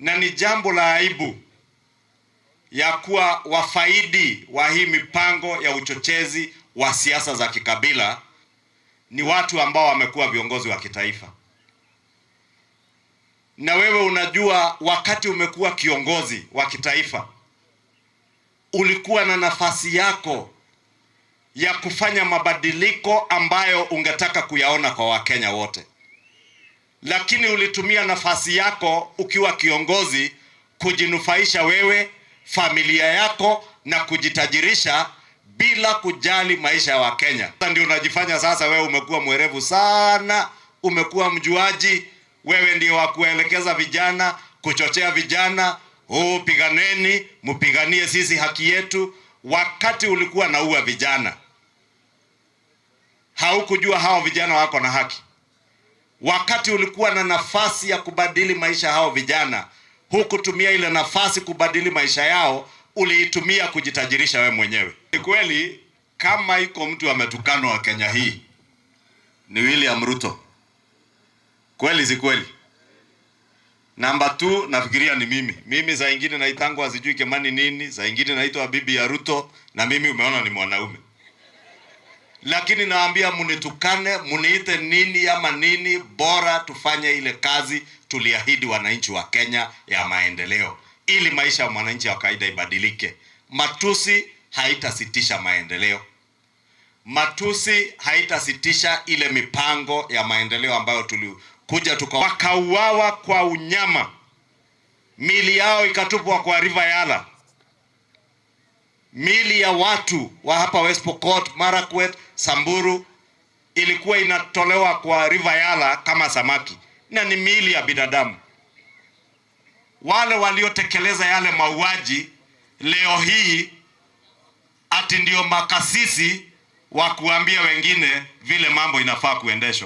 na ni jambo la aibu ya kuwa wafaidi wa hii mipango ya uchochezi wa siasa za kikabila ni watu ambao wamekuwa viongozi wa kitaifa. Na wewe unajua, wakati umekuwa kiongozi wa kitaifa, ulikuwa na nafasi yako ya kufanya mabadiliko ambayo ungetaka kuyaona kwa Wakenya wote. Lakini ulitumia nafasi yako ukiwa kiongozi kujinufaisha wewe, familia yako na kujitajirisha bila kujali maisha ya Wakenya. Sasa ndio unajifanya sasa wewe umekuwa mwerevu sana, umekuwa mjuaji, wewe ndio wa kuelekeza vijana, kuchochea vijana, piganeni, mpiganie sisi haki yetu. Wakati ulikuwa naua vijana, haukujua hao vijana wako na haki. Wakati ulikuwa na nafasi ya kubadili maisha hao vijana, hukutumia ile nafasi kubadili maisha yao, uliitumia kujitajirisha we mwenyewe. Ni kweli kama iko mtu ametukanwa wa Kenya hii ni William Ruto. Kweli si kweli? Namba 2 nafikiria ni mimi. Mimi saa nyingine naitangwa sijui Kimani nini, saa nyingine naitwa bibi ya Ruto, na mimi umeona ni mwanaume. Lakini naambia munitukane, muniite nini ama nini, bora tufanye ile kazi tuliahidi wananchi wa Kenya ya maendeleo, ili maisha ya mwananchi wa kawaida ibadilike. Matusi haitasitisha maendeleo. Matusi haitasitisha ile mipango ya maendeleo ambayo tulikuja wakauawa kwa unyama. Mili yao ikatupwa kwa River Yala. Mili ya watu wa hapa West Pokot, Marakwet, Samburu ilikuwa inatolewa kwa River Yala kama samaki, na ni mili ya binadamu. Wale waliotekeleza yale mauaji leo hii ati ndio makasisi wa kuambia wengine vile mambo inafaa kuendeshwa.